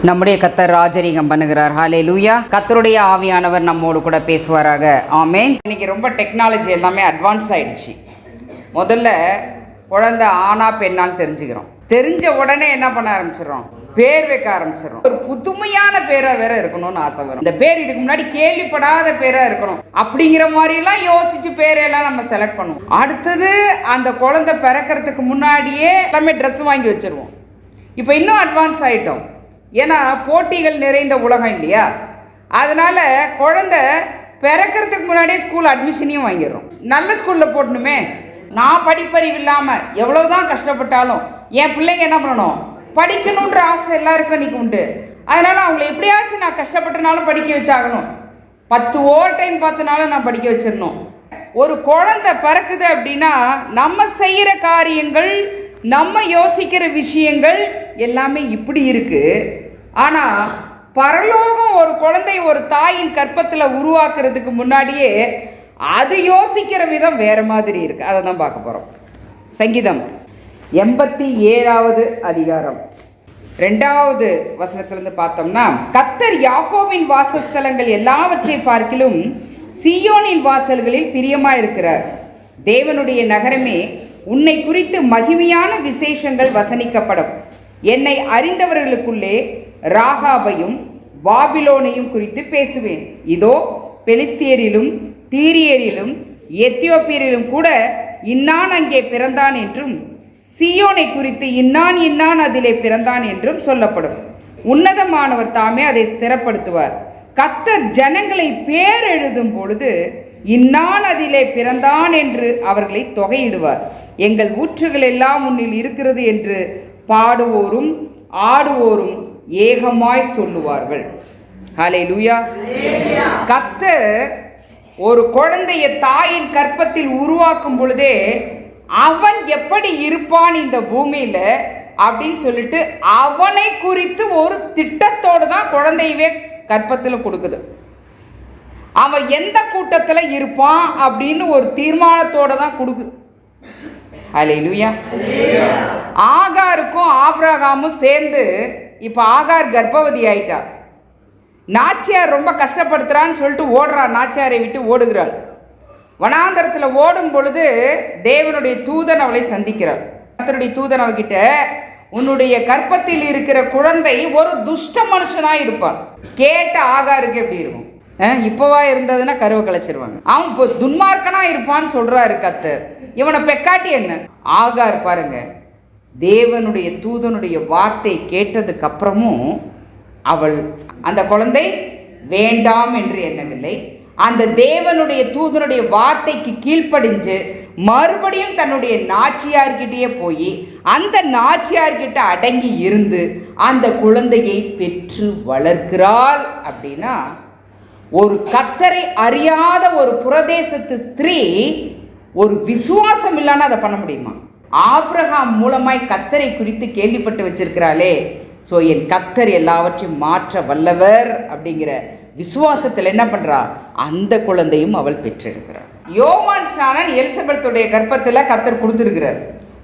நம்முடைய கர்த்தர் ராஜரீகம் பண்ணுகிறார். ஹல்லேலூயா. கர்த்தருடைய ஆவியானவர் நம்மோடு கூட பேசுவாராக. ஆமென். இன்னைக்கு ரொம்ப டெக்னாலஜி எல்லாமே அட்வான்ஸ் ஆயிடுச்சு. முதல்ல குழந்தை ஆனா பெண்ணான்னு தெரிஞ்சுக்கிறோம். தெரிஞ்ச உடனே என்ன பண்ண ஆரம்பிச்சிடறோம், பேர் வைக்க ஆரம்பிச்சிடறோம். ஒரு புதுமையான பேரா வேற இருக்கணும்னு ஆசை வரும். இந்த பேர் இதுக்கு முன்னாடி கேள்விப்படாத பேரா இருக்கணும் அப்படிங்கிற மாதிரிலாம் யோசிச்சு பேரெல்லாம் நம்ம செலக்ட் பண்ணுவோம். அடுத்தது அந்த குழந்தை பிறக்கிறதுக்கு முன்னாடியே எல்லாமே ட்ரெஸ் வாங்கி வச்சிருவோம். இப்போ இன்னும் அட்வான்ஸ் ஆகிட்டோம். ஏன்னா போட்டிகள் நிறைந்த உலகம் இல்லையா, அதனால் குழந்தை பிறக்கிறதுக்கு முன்னாடியே ஸ்கூல் அட்மிஷனையும் வாங்கிடுறோம். நல்ல ஸ்கூலில் போடணுமே. நான் படிப்பறிவு இல்லாமல் எவ்வளோதான் கஷ்டப்பட்டாலும் என் பிள்ளைங்க என்ன பண்ணணும், படிக்கணுன்ற ஆசை எல்லாருக்கும் இன்றைக்கி உண்டு. அதனால் அவங்கள எப்படியாச்சும் நான் கஷ்டப்பட்டனாலும் படிக்க வச்சாகணும். 10 ஓவர் டைம் பார்த்தினாலும் நான் படிக்க வச்சிடணும். ஒரு குழந்தை பிறக்குது அப்படின்னா நம்ம செய்கிற காரியங்கள், நம்ம யோசிக்கிற விஷயங்கள் எல்லாமே இப்படி இருக்குது. ஆனால் பரலோகம் ஒரு குழந்தை ஒரு தாயின் கற்பத்தில் உருவாக்குறதுக்கு முன்னாடியே அது யோசிக்கிற விதம் வேறு மாதிரி இருக்குது. அதை தான் பார்க்க போகிறோம். சங்கீதம் 87வது அதிகாரம் 2வது வசனத்திலிருந்து பார்த்தோம்னா, கர்த்தர் யாக்கோபின் வாசஸ்தலங்கள் எல்லாவற்றை பார்க்கிலும் சீயோனின் வாசல்களில் பிரியமாயிருக்கிறார். தேவனுடைய நகரமே, உன்னை குறித்து மகிமையான விசேஷங்கள் வசனிக்கப்படும். என்னை அறிந்தவர்களுக்குள்ளே ராகாபையும் பாபிலோனையும் குறித்து பேசுவேன். இதோ பெலிஸ்தியரிலும் தீரியரிலும் எத்தியோப்பியரிலும் கூட இன்னான் அங்கே பிறந்தான் என்றும், சீயோனை குறித்து இன்னான் இன்னான் அதிலே பிறந்தான் என்றும் சொல்லப்படும். உன்னதமானவர் தாமே அதை ஸ்திரப்படுத்துவார். கர்த்தர் ஜனங்களை பேர் எழுதும் பொழுது இன்னான் அதிலே பிறந்தான் என்று அவர்களை தொகையிடுவார். எங்கள் ஊற்றுகள் எல்லாம் உன்னில் இருக்கிறது என்று பாடுவோரும் ஆடுவோரும் ஏகமாய் சொல்லுவார்கள். ஹல்லேலூயா. கர்த்தர் ஒரு குழந்தையை தாயின் கற்பத்தில் உருவாக்கும் பொழுதே அவன் எப்படி இருப்பான் இந்த பூமியில் அப்படின்னு சொல்லிட்டு அவனை குறித்து ஒரு திட்டத்தோடு தான் குழந்தையவே கற்பத்தில் கொடுக்குது. அவன் எந்த கூட்டத்தில் இருப்பான் அப்படின்னு ஒரு தீர்மானத்தோடு தான் கொடுக்குது. ஹல்லேலூயா. ஆகாருக்கும் ஆபிரகாமும் சேர்ந்து இப்போ ஆகார் கர்ப்பவதி ஆயிட்டா. நாச்சியார் ரொம்ப கஷ்டப்படுத்துறான்னு சொல்லிட்டு ஓடுறா, நாச்சியாரை விட்டு ஓடுகிறாள். வனாந்தரத்தில் ஓடும் பொழுது தேவனுடைய தூதன் அவளை சந்திக்கிறாள். கர்த்தருடைய தூதன் அவகிட்ட, உன்னுடைய கற்பத்தில் இருக்கிற குழந்தை ஒரு துஷ்ட மனுஷனாக இருப்பான். கேட்ட ஆகாருக்கு எப்படி இருக்கும்? இப்போவா இருந்ததுன்னா கருவை கலைச்சிருவாங்க. அவன் இப்போ துன்மார்க்கனாக இருப்பான்னு சொல்கிறாரு கர்த்தர். இவனை பெக்காட்டி என்ன? ஆகார் பாருங்க, தேவனுடைய தூதனுடைய வார்த்தை கேட்டதுக்கு அப்புறமும் அவள் அந்த குழந்தை வேண்டாம் என்று எண்ணவில்லை. அந்த தேவனுடைய தூதனுடைய வார்த்தைக்கு கீழ்ப்படிஞ்சு மறுபடியும் தன்னுடைய நாச்சியார்கிட்டயே போய் அந்த நாச்சியார்கிட்ட அடங்கி இருந்து அந்த குழந்தையை பெற்று வளர்க்கிறாள். அப்படின்னா ஒரு கர்த்தரை அறியாத ஒரு புரதேசத்து ஸ்திரீ ஒரு விசுவாசம் இல்லைன்னா அதை பண்ண முடியுமா? ஆபிரகாம் மூலமாய் கர்த்தரை குறித்து கேள்விப்பட்டு வச்சிருக்கிறாளே, ஸோ என் கர்த்தர் எல்லாவற்றையும் மாற்ற வல்லவர் அப்படிங்கிற விசுவாசத்தில் என்ன பண்ணுறா, அந்த குழந்தையும் அவள் பெற்றெடுக்கிறாள். யோவான் ஸ்நானன் எலிசபெத்துடைய கர்ப்பத்தில் கர்த்தர் கொடுத்துருக்கிறார்.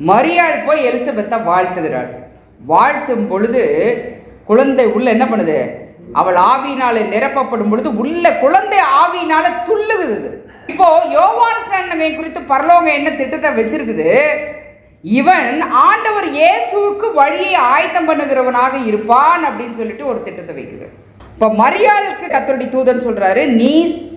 மரியாள் போய் எலிசபெத்தை வாழ்த்துகிறாள். வாழ்த்தும் பொழுது குழந்தை உள்ள என்ன பண்ணுது, அவள் ஆவியினால நிரப்பப்படும் பொழுது உள்ள குழந்தை ஆவியினால துள்ளுகுது. இப்போ யோவான் ஸ்நானனை குறித்து பரலோகம் என்ன திட்டத்தை வச்சிருக்குது, இவன் ஆண்டவர் இயேசுவுக்கு வழியை ஆயத்தம் பண்ணுகிறவனாக இருப்பான் அப்படின்னு சொல்லிட்டு ஒரு திட்டத்தை வைக்குது. இப்போ மரியாளுக்கு கர்த்தருடைய தூதன் சொல்றாரு, நீ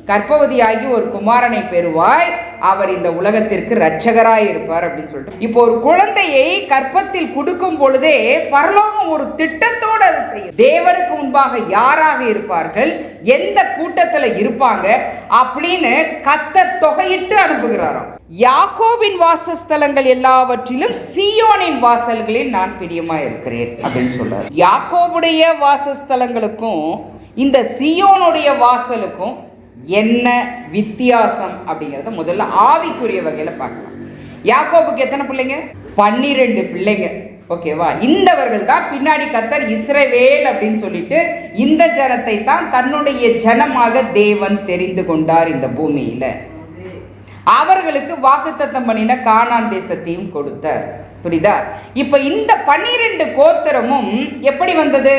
கர்ப்பவதியாகி ஒரு குமாரனை பெறுவாய், அவர் இந்த உலகத்திற்கு இரட்சகராய் இருப்பார் அப்படின்னு சொல்லிட்டு. இப்போ ஒரு குழந்தையை கற்பத்தில் கொடுக்கும் பொழுதே பரலோகம் ஒரு திட்டத்தோடு அதை செய்யும். தேவனுக்கு முன்பாக யாராக இருப்பார்கள், எந்த கூட்டத்தில் இருப்பாங்க அப்படின்னு கர்த்தர் தொகையிட்டு அனுப்புகிறாராம். யாக்கோபின் வாசஸ்தலங்கள் எல்லாவற்றிலும் சீயோனின் வாசல்களில் நான் பிரியமா இருக்கிறேன் அப்படின்னு சொல்றாரு. யாக்கோபுடைய வாசஸ்தலங்களுக்கும் இந்த சீயோனுடைய வாசலுக்கும் என்ன வித்தியாசம் அப்படிங்கிறத முதல்ல ஆவிக்குரிய வகையில் பார்க்கலாம். யாக்கோபுக்கு எத்தனை பிள்ளைங்க? 12 பிள்ளைங்க. ஓகேவா? இந்தவர்கள் தான் பின்னாடி கர்த்தர் இஸ்ரவேல் அப்படின்னு சொல்லிட்டு இந்த ஜனத்தை தான் தன்னுடைய ஜனமாக தேவன் தெரிந்து கொண்டார் இந்த பூமியில். அவர்களுக்கு வாக்குத்தத்தம் பண்ணின கானான் தேசத்தையும் கொடுத்தார். புரியுதா? இப்போ இந்த 12 கோத்திரமும் எப்படி வந்தது?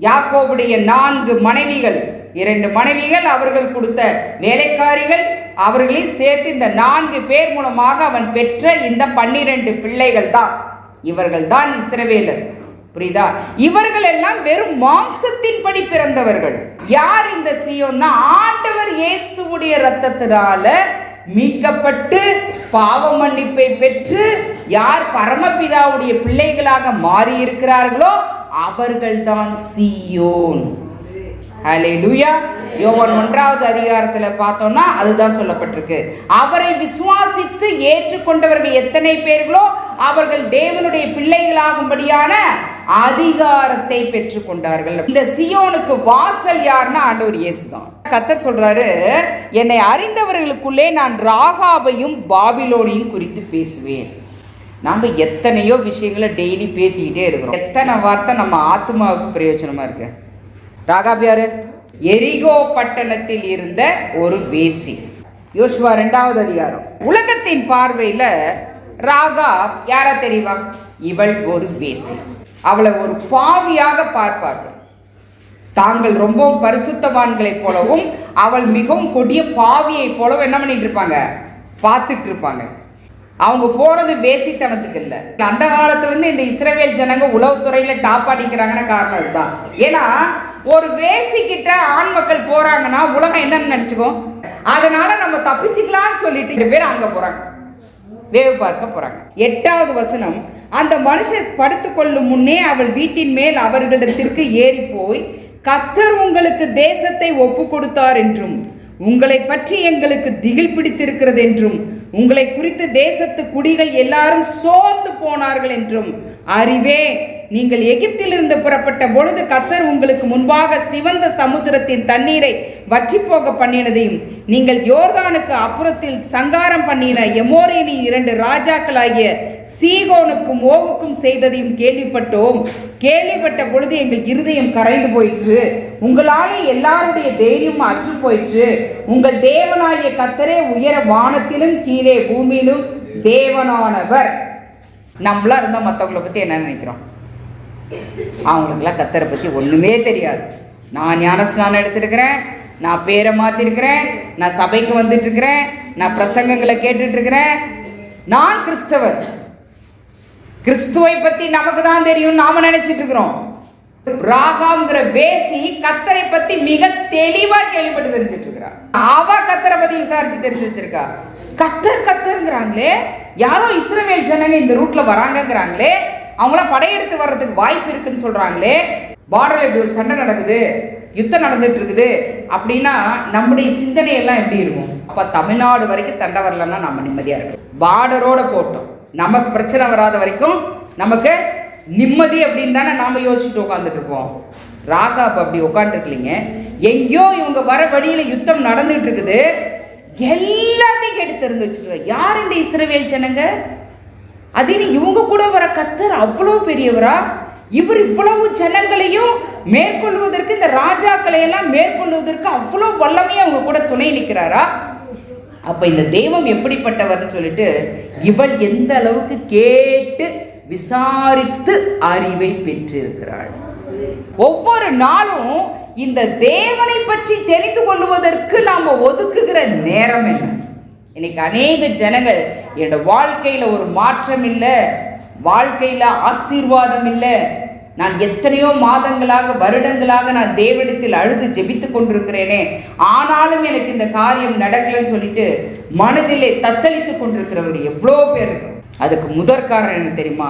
யாக்கோபுடைய 4 மனைவிகள், 2 மனைவிகள், அவர்கள் கொடுத்த வேலைக்காரிகள், அவர்களையும் சேர்த்து இந்த 4 பேர் மூலமாக அவன் பெற்ற இந்த 12 பிள்ளைகள் தான். இவர்கள் தான் இஸ்ரவேலர். புரியுதா? இவர்கள் எல்லாம் வெறும் மாம்சத்தின்படி பிறந்தவர்கள். யார் இந்த சீயோன்னா, ஆண்டவர் இயேசுவுடைய இரத்தத்தினால மீட்கப்பட்டு பாவ மன்னிப்பை பெற்று யார் பரமபிதாவுடைய பிள்ளைகளாக மாறி இருக்கிறார்களோ அவர்கள்தான் சீயோன். ஹல்லேலூயா. யோவான் 1வது அதிகாரத்தில் பார்த்தோம்னா அதுதான் சொல்லப்பட்டிருக்கு. அவரை விசுவாசித்து ஏற்றுக்கொண்டவர்கள் எத்தனை பேர்களோ அவர்கள் தேவனுடைய பிள்ளைகளாகும்படியான அதிகாரத்தை பெற்றுக் கொண்டார்கள். இந்த சீயோனுக்கு வாசல் யாருன்னா ஆண்டவர் இயேசு தான். கர்த்தர் சொல்றாரு, என்னை அறிந்தவர்களுக்குள்ளே நான் ராகாபையும் பாபிலோனையும் குறித்து பேசுவேன். நம்ம எத்தனையோ விஷயங்களை டெய்லி பேசிக்கிட்டே இருக்கிறோம். எத்தனை வார்த்தை நம்ம ஆத்மாவுக்கு பிரயோஜனமா இருக்கு. ராகாப் யாரு? எரிகோ பட்டணத்தில் இருந்த ஒரு வேசி. யோசுவா 2வது அதிகாரம். உலகத்தின் பார்வையில் ராகாப் யாரா தெரியுமா? இவள் ஒரு வேசி. அவளை ஒரு பாவியாக பார்ப்பார்கள். தாங்கள் ரொம்பவும் பரிசுத்தவான்களைப் போலவும் அவள் மிகவும் கொடிய பாவியை போலவும் என்ன பண்ணிட்டு இருப்பாங்க? பார்த்துட்டு இருப்பாங்க. அவங்க போனது வேசித்தனத்துக்கு இல்லை. அந்த காலத்துலேருந்து இந்த இஸ்ரவேல் ஜனங்க உளவுத்துறையில் டாப் அடிக்கிறாங்கன்னு காரணம் இதுதான். ஏன்னா ஒரு வேசிக்கிட்ட ஆண் மக்கள் போறாங்கன்னா உலகம் என்னன்னு நினச்சிக்கோ. அதனால நம்ம தப்பிச்சுக்கலான்னு சொல்லிட்டு 2 பேர் அங்கே போறாங்க, வேவு பார்க்க போறாங்க. 8வது வசனம். அந்த மனுஷர் படுத்துக்கொள்ளும் முன்னே அவள் வீட்டின் மேல் அவர்களிடத்திற்கு ஏறி போய், கர்த்தர் உங்களுக்கு தேசத்தை ஒப்பு கொடுத்தார் என்றும் உங்களை பற்றி எங்களுக்கு திகில் பிடித்திருக்கிறது என்றும் உங்களை குறித்து தேசத்து குடிகள் எல்லாரும் சோர்ந்து போனார்கள் என்றும் அறிவே. நீங்கள் எகிப்திலிருந்து புறப்பட்ட பொழுது கர்த்தர் உங்களுக்கு முன்பாக சிவந்த சமுத்திரத்தின் தண்ணீரை வற்றி போக பண்ணினதையும் நீங்கள் யோர்தானுக்கு அப்புறத்தில் சங்காரம் பண்ணின எமோரியனின் 2 ராஜாக்களாகிய சீகோனுக்கும் ஓகுக்கும் செய்ததையும் கேள்விப்பட்டோம். கேள்விப்பட்ட பொழுது எங்கள் இருதயம் கரைந்து போயிற்று. உங்களாலே எல்லாருடைய தைரியம் அற்று போயிற்று. உங்கள் தேவனாகிய கர்த்தரே உயர வானத்திலும் கீழே பூமியிலும் தேவனானவர். நம்மளா இருந்தால் மற்றவங்களை பற்றி என்ன நினைக்கிறோம்? அவங்களுக்கெல்லாம் கர்த்தரை பற்றி ஒன்றுமே தெரியாது. நான் ஞானஸ்நானம் எடுத்துருக்கிறேன், நான் பேரை மாற்றிருக்கிறேன், நான் சபைக்கு வந்துட்டுருக்கிறேன், நான் பிரசங்கங்களை கேட்டுட்ருக்கிறேன், நான் கிறிஸ்தவர். கிறிஸ்துவை பற்றி நமக்கு தான் தெரியும் நாம நினைச்சிட்டு இருக்கிறோம். ராகாம்ங்கிற வேசி கர்த்தரை பற்றி மிக தெளிவாக கேள்விப்பட்டு தெரிஞ்சிட்டு இருக்கிறா. அவ கர்த்தரை பற்றி விசாரிச்சு தெரிஞ்சு வச்சிருக்கா. கர்த்தருங்கிறாங்களே, யாரோ இஸ்ரவேல் ஜனங்க இந்த ரூட்ல வராங்கங்கிறாங்களே, அவங்களாம் படையெடுத்து வர்றதுக்கு வாய்ப்பு இருக்குன்னு சொல்றாங்களே, பார்டர்ல இப்படி ஒரு சண்டை நடக்குது, யுத்தம் நடந்துட்டு இருக்குது அப்படின்னா நம்முடைய சிந்தனையெல்லாம் எப்படி இருக்கும்? அப்போ தமிழ்நாடு வரைக்கும் சண்டை வரலன்னா நம்ம நிம்மதியாக இருக்கும். பார்டரோட போட்டோம், நமக்கு பிரச்சனை வராத வரைக்கும் நமக்கு நிம்மதி அப்படின்னு தானே நாம் யோசிச்சுட்டு உட்காந்துட்டு இருப்போம். ராகாப் அப்படி உட்காந்துருக்கலிங்க. எங்கேயோ இவங்க வர வழியில் யுத்தம் நடந்துட்டு இருக்குது, எல்லாத்தையும் கேட்டு தெரிந்து வச்சுருவாங்க. யார் இந்த இஸ்ரவேல் ஜனங்க? அது இவங்க கூட வர கர்த்தர் அவ்வளோ பெரியவரா? இவர் இவ்வளவு ஜனங்களையும் மேற்கொள்வதற்கு, இந்த ராஜாக்களை எல்லாம் மேற்கொள்வதற்கு அவ்வளோ வல்லமையாக அவங்க கூட துணை நிற்கிறாரா? அப்போ இந்த தெய்வம் எப்படிப்பட்டவர்னு சொல்லிட்டு இவள் எந்த அளவுக்கு கேட்டு விசாரித்து அறிவை பெற்றிருக்கிறாள். ஒவ்வொரு நாளும் இந்த தேவனை பற்றி தெரிந்து கொள்வதற்கு நாம் ஒதுக்குகிற நேரம் என்ன? இன்னைக்கு அநேக ஜனங்கள் என்னோட வாழ்க்கையில் ஒரு மாற்றம் இல்லை, வாழ்க்கையில் ஆசீர்வாதம் இல்லை, நான் எத்தனையோ மாதங்களாக வருடங்களாக நான் தேவனிடத்தில் அழுது ஜெபித்து கொண்டிருக்கிறேனே, ஆனாலும் எனக்கு இந்த காரியம் நடக்கலன்னு சொல்லிட்டு மனதிலே தத்தளித்து கொண்டிருக்கிறவர்கள் எவ்வளோ பேர் இருக்கு. அதுக்கு முதற் காரணம் என்ன தெரியுமா?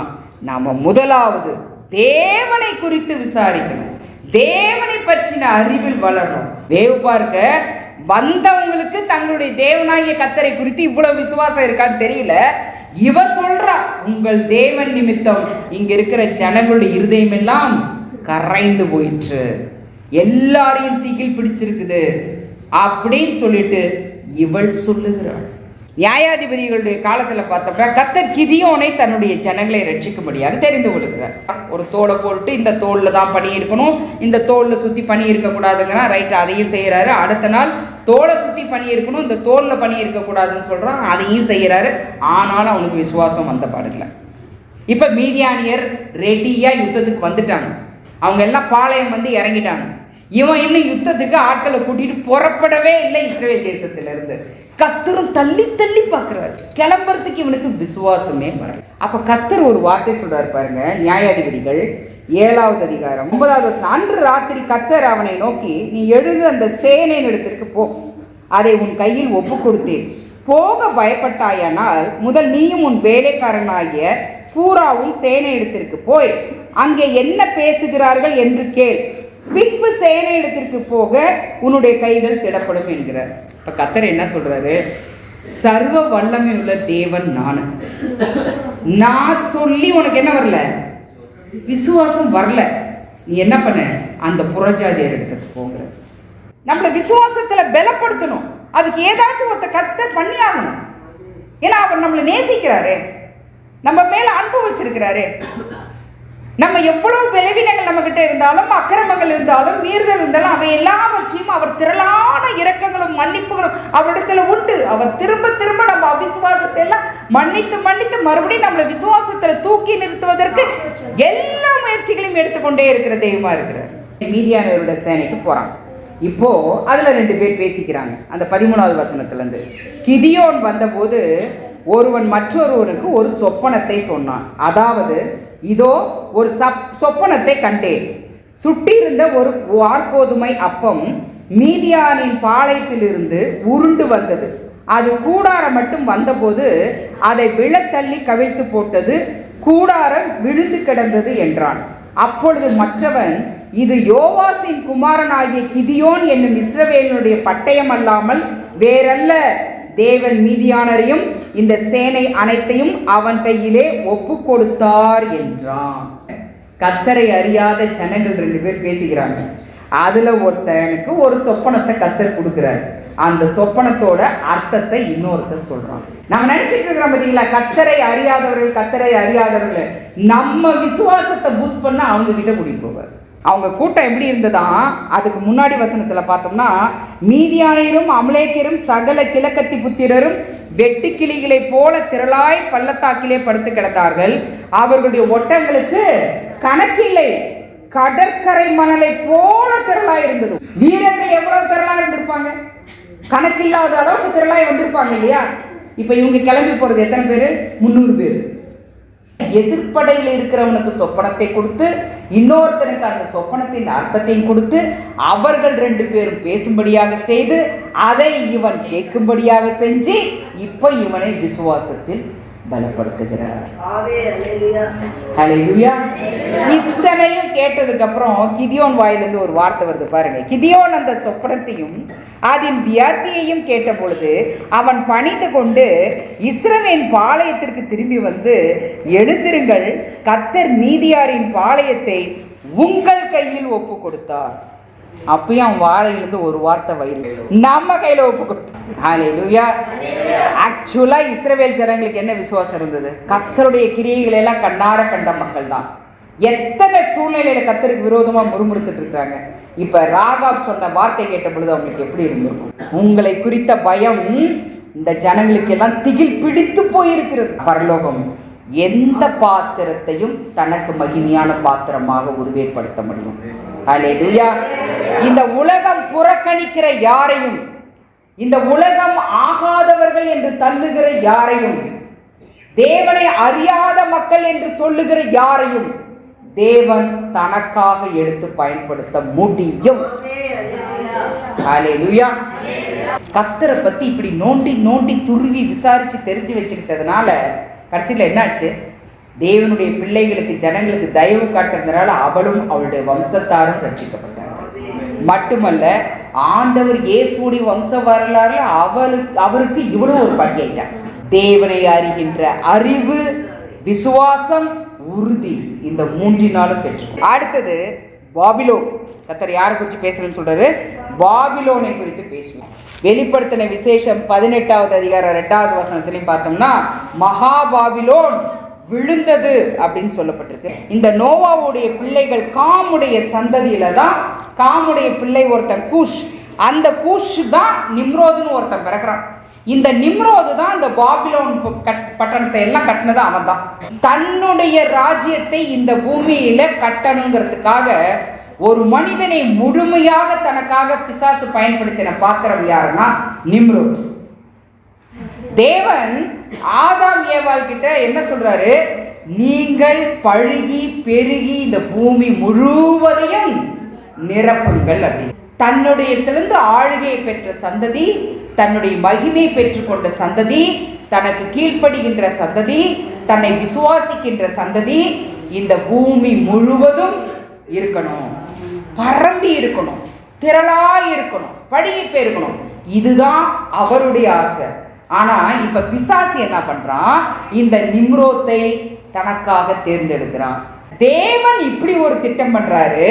நாம் முதலாவது தேவனை குறித்து விசாரிக்கணும், தேவனை பற்றின அறிவில் வளரணும். வேவு பார்க்க வந்தவங்களுக்கு தங்களுடைய தேவனாகிய கர்த்தரை குறித்து இவ்வளவு விசுவாசம் இருக்கான்னு தெரியல. இவ சொல்றா, உங்கள் தேவன் நிமித்தம் இங்க இருக்கிற ஜனங்களுடைய இருதயம் எல்லாம் கரைந்து போயிற்று, எல்லாரையும் திகில் பிடிச்சிருக்குது அப்படின்னு சொல்லிட்டு இவள் சொல்லுகிறாள். நியாயாதிபதிகளுடைய காலத்தில் பார்த்தோம்னா கர்த்தர் கிதியோனை தன்னுடைய ஜனங்களை ரட்சிக்கும்படியாக தெரிந்து கொள்கிறார். ஒரு தோலை போட்டு இந்த தோளில் தான் பணி இருக்கணும், இந்த தோளில் சுற்றி பணி இருக்கக்கூடாதுங்கிறான். ரைட், அதையும் செய்கிறாரு. அடுத்த நாள் தோலை சுற்றி பணி இருக்கணும், இந்த தோளில் பணி இருக்கக்கூடாதுன்னு சொல்கிறான், அதையும் செய்கிறாரு. ஆனாலும் அவனுக்கு விசுவாசம் வந்த பாடில்லை. இப்போ மீதியானியர் ரெடியாக யுத்தத்துக்கு வந்துட்டாங்க. அவங்க எல்லாம் பாளையம் வந்து இறங்கிட்டாங்க. இவன் இன்னும் யுத்தத்துக்கு ஆட்களை கூட்டிட்டு புறப்படவே இல்லை இஸ்ரவேல் தேசத்திலிருந்து. கர்த்தரும் தள்ளி தள்ளி பார்க்குறாரு, கிளம்புறதுக்கு இவனுக்கு விசுவாசமே வரல. அப்போ கர்த்தர் ஒரு வார்த்தை சொல்றாரு பாருங்க, நியாயாதிபதிகள் 7வது அதிகாரம் 9வது வசனம். அன்று ராத்திரி கர்த்தர் அவனை நோக்கி, நீ எழுது, அந்த சேனை இடத்திற்கு போ, அதை உன் கையில் ஒப்பு கொடுத்தேன். போக பயப்பட்டாயானால் முதல் நீயும் உன் வேலைக்காரனாகிய பூராவும் சேனை இடத்திற்கு போய் அங்கே என்ன பேசுகிறார்கள் என்று கேள். பின்பு சேனை இடத்திற்கு போக உன்னுடைய கைகள் திடப்படும் என்கிறார். இப்போ கர்த்தர் என்ன சொல்றாரு? சர்வ வல்லமை உள்ள தேவன் நான் சொல்லி உனக்கு என்ன வரல? விசுவாசம் வரல. நீ என்ன பண்ண? அந்த புறஜாதியர் இடத்துக்கு போங்கிற. நம்மளை விசுவாசத்துல பலப்படுத்தணும். அதுக்கு ஏதாச்சும் ஒருத்த கர்த்தர் பண்ணி ஆகணும். ஏன்னா அவர் நம்மளை நேசிக்கிறாரு, நம்ம மேல அன்பு வச்சிருக்கிறாரு. நம்ம எவ்வளவு பலவீனங்கள் நம்ம கிட்ட இருந்தாலும், அக்கிரமங்கள் இருந்தாலும், மீறுதல் இருந்தாலும், அவை எல்லாவற்றையும் அவர் திரளான இரக்கங்களும் மன்னிப்புகளும் அவரிடத்துல உண்டு. அவர் திரும்ப திரும்ப நம்ம அவிசுவாசத்தை எல்லாம் மன்னித்து மன்னித்து மறுபடியும் நம்மளை விசுவாசத்துல தூக்கி நிறுத்துவதற்கு எல்லா முயற்சிகளையும் எடுத்துக்கொண்டே இருக்கிற தெய்வமா இருக்கிறார். மீதியானவரோட சேனைக்கு போறான். இப்போ அதுல 2 பேர் பேசிக்கிறாங்க. அந்த 13வது வசனத்துல இருந்து, கிதியோன் வந்தபோது ஒருவன் மற்றொருவனுக்கு ஒரு சொப்பனத்தை சொன்னான். அதாவது, இதோ ஒரு சொப்பனத்தை கண்டேன். சுட்டியிருந்த ஒரு வார்கோதுமை அப்பம் மீதியானின் பாளையத்திலிருந்து உருண்டு வந்தது. அது கூடாரம் மட்டும் வந்தபோது அதை விழத்தள்ளி கவிழ்த்து போட்டது. கூடாரம் விழுந்து கிடந்தது என்றான். அப்பொழுது மற்றவன், இது யோவாசின் குமாரனாகிய கிதியோன் என்னும் இஸ்ரவேலினுடைய பட்டயம் அல்லாமல் வேறல்ல. தேவன் மீதியானரையும் இந்த சேனை அனைத்தையும் அவன் கையிலே ஒப்பு கொடுத்தார் என்றான். கர்த்தரை அறியாத ஜனங்கள் 2 பேர் பேசிக்கிறாங்க. அதுல ஒருத்தனுக்கு ஒரு சொப்பனத்தை கர்த்தர் கொடுக்கிறார். அந்த சொப்பனத்தோட அர்த்தத்தை இன்னொருத்தர் சொல்றான். நம்ம நினைச்சிட்டு இருக்கிறோம் பார்த்தீங்களா, கர்த்தரை அறியாதவர்கள். நம்ம விசுவாசத்தை பூஸ்ட் பண்ண அவங்க கிட்ட கூட்டிட்டு போவார். அவங்க கூட்டம் எப்படி இருந்ததா? அதுக்கு முன்னாடி வசனத்துல பார்த்தோம்னா, மீதியானியரும் அமலேக்கியரும் சகல கிழக்கத்தி புத்திரரும் வெட்டு கிளிகளை போல திரளாய் பள்ளத்தாக்கிலே படுத்து கிடந்தார்கள். அவர்களுடைய ஒட்டங்களுக்கு கணக்கில்லை, கடற்கரை மணலை போல திரளாய் இருந்தது. வீரர்கள் எவ்வளவு திரளாய் இருந்திருப்பாங்க? கணக்கில்லாத அளவுக்கு திரளாய் வந்திருப்பாங்க இல்லையா? இப்ப இவங்க கிளம்பி போறது எத்தனை பேரு? 300 பேர். எதிர்ப்படையில் இருக்கிறவனுக்கு சொப்பனத்தை கொடுத்து, இன்னொருத்தனுக்கு அந்த சொப்பனத்தின் அர்த்தத்தையும் கொடுத்து, அவர்கள் 2 பேரும் பேசும்படியாக செய்து, அதை இவன் கேட்கும்படியாக செஞ்சு, இப்ப இவனை விசுவாசத்தில் பலப்படுத்துகிறார். ஹல்லேலூயா. இத்தனையும் கேட்டதுக்கு அப்புறம் கிதியோன் வாயிலிருந்து ஒரு வார்த்தை வருது பாருங்க. கிதியோன் அந்த சொப்பனத்தையும் அதன் வியார்த்தியையும் கேட்ட பொழுது அவன் பணிந்து கொண்டு இஸ்ரவேல் பாளையத்திற்கு திரும்பி வந்து, எழுந்திருங்கள், கர்த்தர் மீதியாரின் பாளையத்தை உங்கள் கையில் ஒப்பு கொடுத்தார். அப்பயும் அவன் வாழையிலிருந்து ஒரு வார்த்தை வயிறு நம்ம கையில் ஒப்பு கொடுத்தோம். ஹல்லேலூயா. ஆக்சுவலா இஸ்ரவேல் ஜனங்களுக்கு என்ன விசுவாசம் இருந்தது? கர்த்தருடைய கிரியைகளை எல்லாம் கண்ணார கண்ட மக்கள் தான். எத்தனை சூழ்நிலையில கர்த்தருக்கு விரோதமா முறுமுறுத்துட்டு இருக்காங்க. இப்ப ராகாப் சொன்ன வார்த்தை கேட்ட பொழுது அவங்களுக்கு எப்படி இருந்திருக்கும்? உங்களை குறித்த பயம் இந்த ஜனங்களுக்கு எல்லாம் திகில் பிடித்து போயிருக்கிறது. பரலோகம் எந்த பாத்திரத்தையும் தனக்கு மகிமையான பாத்திரமாக உருவேற்படுத்த முடியும். ஹல்லேலூயா. இந்த உலகம் புறக்கணிக்கிற யாரையும், இந்த உலகம் ஆகாதவர்கள் என்று தள்ளுகிற யாரையும், தேவனை அறியாத மக்கள் என்று சொல்லுகிற யாரையும் தேவன் தனக்காக எடுத்து பயன்படுத்த முடியும். ஹல்லேலூயா. கர்த்தரை பத்தி இப்படி நோண்டி நோண்டி துருவி விசாரிச்சு தெரிஞ்சு வச்சுக்கிட்டதுனால கடைசியில் என்னாச்சு? தேவனுடைய பிள்ளைகளுக்கு, ஜனங்களுக்கு தயவு காட்டுறதுனால அவளும் அவளுடைய வம்சத்தாரும் ரட்சிக்கப்பட்டார்கள். மட்டுமல்ல, ஆண்டவர் இயேசுடைய வம்ச வரலாறுல அவருக்கு இவ்வளவு ஒரு பட்டியாயிட்டார். தேவனை அறிகின்ற அறிவு, விசுவாசம், உறுதி, இந்த 3 பெற்று. அடுத்தது பாபிலோன். கர்த்தர் யாரை குறித்து பேசணும்னு சொல்றாரு? பாபிலோனை குறித்து பேசுவோம். வெளிப்படுத்தின விசேஷம் 18வது அதிகாரம் 2வது வசனத்திலையும் பார்த்தோம்னா, மகா பாபிலோன் விழுந்தது அப்படின்னு சொல்லப்பட்டிருக்கு. இந்த நோவாவுடைய பிள்ளைகள் காமுடைய சந்ததியில தான், காமுடைய பிள்ளை ஒருத்தன் கூஷ், அந்த கூஷ் தான் நிம்ரோதுன்னு ஒருத்தன் பிறக்கிறான். இந்த நிம்ரோது தான் இந்த பாபிலோன் பட்டணத்தை எல்லாம் கட்டினது அவன் தான். தன்னுடைய ராஜ்யத்தை இந்த பூமியில கட்டணுங்கிறதுக்காக ஒரு மனிதனை முழுமையாக தனக்காக பிசாசு பயன்படுத்தின பாத்திரம் யாருன்னா நிம்ரோத். தேவன் ஆதாம் ஏவாள் கிட்ட என்ன சொல்றாரு? நீங்கள் பழுகி பெருகி இந்த பூமி முழுவதையும் நிரப்புங்கள் அப்படின்னு. தன்னுடையத்திலிருந்து ஆளுகையை பெற்ற சந்ததி, தன்னுடைய மகிமை பெற்றுக்கொண்ட சந்ததி, தனக்கு கீழ்ப்படுகின்ற சந்ததி, தன்னை விசுவாசிக்கின்ற சந்ததி இந்த பூமி முழுவதும் இருக்கணும், பரம்பி இருக்கணும், திரளாய் இருக்கணும், பழுகி பெருகணும். இதுதான் அவருடைய ஆசை. ஆனா இப்ப பிசாசு என்ன பண்றான்? இந்த நிம்ரோத்தை தனக்காக தேர்ந்தெடுக்கிறான். தேவன் இப்படி ஒரு திட்டம் பண்றாரு.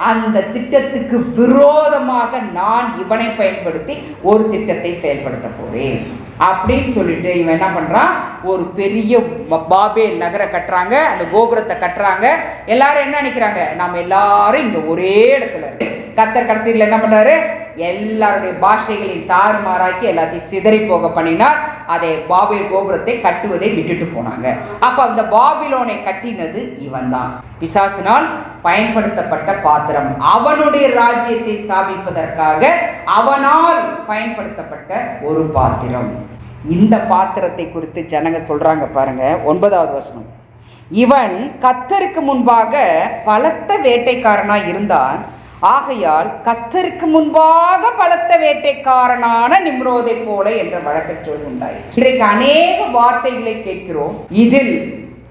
அந்த திட்டத்துக்கு விரோதமாக நான் இவனை பயன்படுத்தி ஒரு திட்டத்தை செயல்படுத்த போறேன் அப்படின்னு சொல்லிட்டு இவன் என்ன பண்றான்? ஒரு பெரிய பாபேல் நகரை கட்டுறாங்க, அந்த கோபுரத்தை கட்டுறாங்க. எல்லாரும் என்ன நினைக்கிறாங்க? நாம எல்லாரும் இங்க ஒரே இடத்துல இருக்கு. கர்த்தர் கடைசியில் என்ன பண்றாரு? எல்லாருடைய பாஷைகளையும் தாறுமாறாக்கி எல்லாத்தையும் சிதறி போக பண்ணினார். அதை பாபேல் கோபுரத்தை கட்டுவதை விட்டுட்டு போனாங்க. அப்ப அந்த பாபிலோனை கட்டினது இவன் தான். பிசாசினால் பயன்படுத்தப்பட்ட பாத்திரம், அவனுடைய ராஜ்யத்தை ஸ்தாபிப்பதற்காக அவனால் பயன்படுத்தப்பட்ட ஒரு பாத்திரம். இந்த பாத்திரத்தை குறித்து ஜனங்க சொல்றாங்க பாருங்க, 9வது வசனம். இவன் கர்த்தருக்கு முன்பாக பலத்த வேட்டைக்காரனாய் இருந்தான், ஆகையால் கர்த்தருக்கு முன்பாக பலத்த வேட்டைக்காரனான நிம்ரோதை போல என்ற வழக்கச் சொல் உண்டாய். இன்றைக்கு அநேக வார்த்தைகளை கேட்கிறோம். இதில்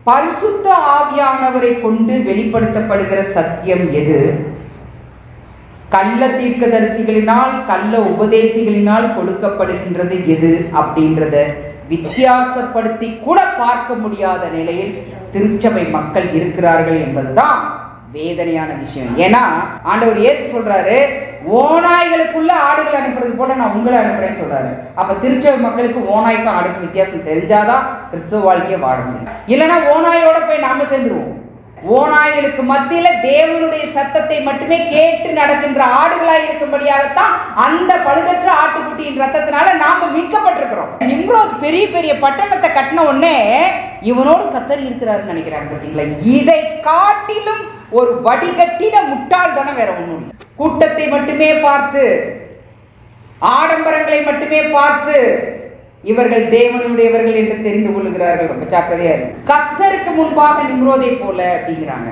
பரிசுத்த ஆவியானவரை கொண்டு வெளிப்படுத்தப்படுகிற சத்தியம் எது? கள்ள தீர்க்கதரிசிகளினால், கள்ள உபதேசிகளினால் கொடுக்கப்படுகின்றது எது அப்படின்றத வித்தியாசப்படுத்தி கூட பார்க்க முடியாத நிலையில் திருச்சபை மக்கள் இருக்கிறார்கள் என்பதுதான் வேதனையான விஷயம். ஏன்னா ஆண்டவர் இயேசு சொல்றாரு, ஓநாய்களுக்குள்ள ஆடுகள் அனுப்புறது போல நான் உங்களை அனுப்புறேன்னு சொல்றாரு. அப்ப திருச்சபை மக்களுக்கு ஓநாய்க்கும் ஆடுக்கும் வித்தியாசம் தெரிஞ்சாதான் கிறிஸ்துவ வாழ்க்கையை வாழ முடியும். இல்லைன்னா ஓநாயோட போய் நாம சேர்ந்துருவோம். ஓநாய்களுக்கு மத்தியில தேவனுடைய சத்தத்தை மட்டுமே கேட்டு நடக்கின்ற ஆடுகளாய் இருக்கும்படியாகத்தான் அந்த பழுதற்ற ஆட்டுக்குட்டியின் ரத்தத்தினால நாம மீட்கப்பட்டிருக்கிறோம். நிம்ரோத் பெரிய பெரிய பட்டணத்தை கட்டின உடனே இவனோடு கர்த்தர் இருக்கிறாருன்னு நினைக்கிறாங்க. பார்த்தீங்களா? இதை காட்டிலும் ஒரு வடிகட்டின முட்டாள்தனம் வேற ஒண்ணும் இல்லை. கூட்டத்தை மட்டுமே பார்த்து, ஆடம்பரங்களை மட்டுமே பார்த்து இவர்கள் தேவனுடையவர்கள் என்று தெரிந்து கொள்ளுகிறார்கள். ரொம்ப ஜாக்கிரதையா இருக்கு. கர்த்தருக்கு முன்பாக நிம்ரோதை போல அப்படிங்கிறாங்க.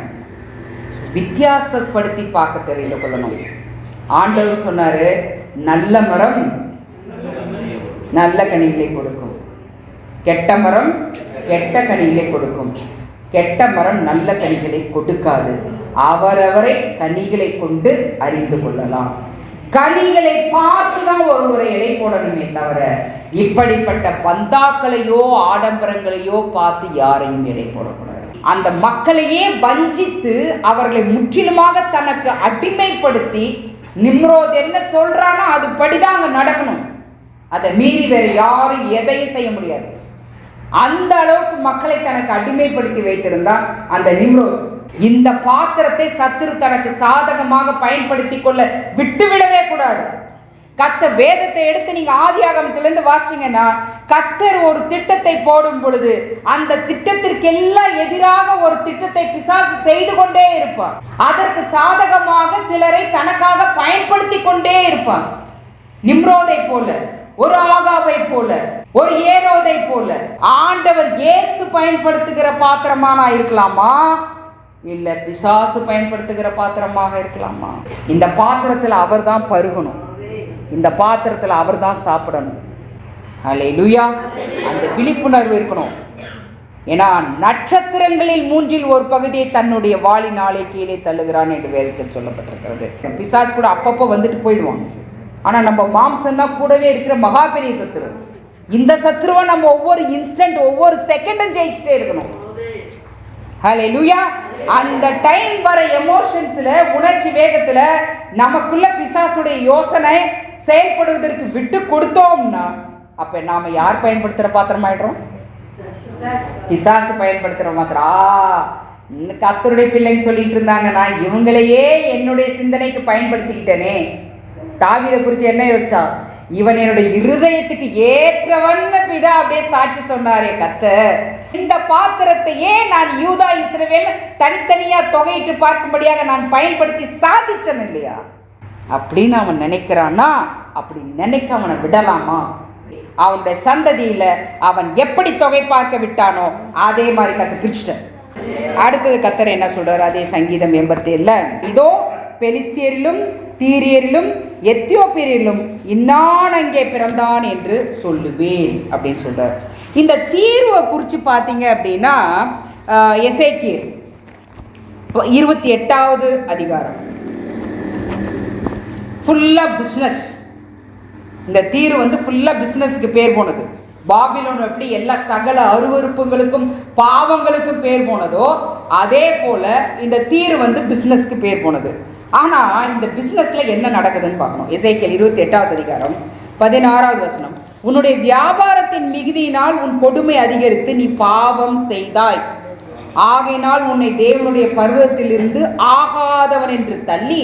வித்தியாசப்படுத்தி பார்க்க தெரிந்து கொள்ளணும். ஆண்டவர் சொன்னாரு, நல்ல மரம் நல்ல கனிகளை கொடுக்கும், கெட்ட மரம் கெட்ட கனிகளை கொடுக்கும். கெட்ட மரம் நல்ல கனிகளை கொடுக்காது. அவரவரை கனிகளை கொண்டு அறிந்து கொள்ளலாம். கனிகளை பார்த்துதான் ஒருவரை எடை போடணுமே தவிர இப்படிப்பட்ட பந்தாக்களையோ ஆடம்பரங்களையோ பார்த்து யாரையும் எடை போடக்கூடாது. அந்த மக்களையே வஞ்சித்து அவர்களை முற்றிலுமாக தனக்கு அடிமைப்படுத்தி நிம்ரோத் என்ன சொல்றானோ அது படிதான் அங்க நடக்கணும். அதை மீறி வேற யாரும் எதையும் செய்ய முடியாது. அந்த அளவுக்கு மக்களை தனக்கு அடிமைப்படுத்தி வைத்திருந்தான் அந்த நிம்ரோத். இந்த பாத்திரத்தை சத்துரு தனக்கு சாதகமாக பயன்படுத்தி கொள்ள விட்டுவிடவே கூடாது. கர்த்தர் வேதத்தை எடுத்து நீங்க ஆதியாகமத்திலிருந்து வாசிச்சீங்கன்னா, கர்த்தர் ஒரு திட்டத்தை போடும் பொழுது அந்த திட்டத்திற்கெல்லாம் எதிராக ஒரு திட்டத்தை பிசாசு செய்து கொண்டே இருப்பான். அதற்கு சாதகமாக சிலரை தனக்காக பயன்படுத்தி கொண்டே இருப்பான். நிம்ரோதை போல, ஒரு ஆகாவை போல, ஒரு ஏரோதை போல. ஆண்டவர் இயேசு பயன்படுத்துகிற பாத்திரமானா இருக்கலாமா, இல்ல பிசாசு பயன்படுத்துகிற பாத்திரமாக இருக்கலாமா? இந்த பாத்திரத்தில் அவர் தான் பருகணும், இந்த பாத்திரத்தில் அவர் தான் சாப்பிடணும். ஹல்லேலூயா. அந்த விழிப்புணர்வு இருக்கணும். ஏன்னா நட்சத்திரங்களில் 3 ஒரு பகுதியை தன்னுடைய வாளினாலே கீழே தள்ளுகிறான் என்று வேதத்தில் சொல்லப்பட்டிருக்கிறது. பிசாசு கூட அப்பப்போ வந்துட்டு போயிடுவாங்க. ஆனால் நம்ம மாம்சம் தான் கூடவே இருக்கிற மகா பெரிய சத்துரு. இந்த சத்துருவை நம்ம ஒவ்வொரு இன்ஸ்டன்ட், ஒவ்வொரு செகண்டும் ஜெயிச்சுட்டே இருக்கணும். ஹல்லேலூயா. அந்த டைம் வர எமோஷன்ஸ்ல, உணர்ச்சி வேகத்துல நமக்குள்ள பிசாசுடைய யோசனை செயல்படுவதற்கு விட்டு கொடுத்தோம்னா அப்ப நாம யார் பயன்படுத்துற பாத்திரம் ஆயிடுறோம்? பிசாசு பயன்படுத்துற மாத்திரம். கர்த்தருடைய பிள்ளைன்னு சொல்லிட்டு இருந்தாங்க, நான் இவங்களையே என்னுடைய சிந்தனைக்கு பயன்படுத்திக்கிட்டேனே. தாவீதை குறித்து என்ன யோசிச்சா? இவன் என்னுடைய இருதயத்துக்கு ஏற்றவன் பிதா அப்படியே சாட்சி சொன்னாரே கர்த்தர். இந்த பாத்திரத்தை ஏன் நான் யூதா இஸ்ரவேல் தனித்தனியா தொகையிட்டு பார்க்கும்படியாக நான் பயன்படுத்தி சாதிச்சேன் இல்லையா அப்படின்னு அவன் நினைக்கிறான்னா, அப்படி நினைக்க அவனை விடலாமா? அவனுடைய சந்ததியில அவன் எப்படி தொகை பார்க்க விட்டானோ அதே மாதிரி கர்த்தர் பிரிச்சுட்டார். அடுத்தது கர்த்தர் என்ன சொல்றாரு? அதே சங்கீதம் 87, இதோ பெலிஸ்தியரிலும் தீரியரிலும் எத்தியோப்பியரிலும் இன்னான் அங்கே பிறந்தான் என்று சொல்லுவேன் அப்படின்னு சொல்றார். இந்த தீர்வை குறித்து பார்த்தீங்க அப்படின்னா எசேக்கியேல் 28வது அதிகாரம் ஃபுல்லாக பிஸ்னஸ். இந்த தீர்வு வந்து ஃபுல்லாக பிஸ்னஸுக்கு பேர் போனது. பாபிலோன் எப்படி எல்லா சகல அருவருப்புகளுக்கும் பாவங்களுக்கும் பேர் போனதோ அதே போல் இந்த தீர்வு வந்து பிஸ்னஸ்க்கு பேர் போனது. ஆனால் இந்த பிஸ்னஸில் என்ன நடக்குதுன்னு பார்க்கணும். எசேக்கியேல் 28வது அதிகாரம் 16வது வசனம், உன்னுடைய வியாபாரத்தின் மிகுதியினால் உன் கொடுமை அதிகரித்து நீ பாவம் செய்தாய், ஆகையினால் உன்னை தேவனுடைய பர்வதத்திலிருந்து ஆகாதவன் என்று தள்ளி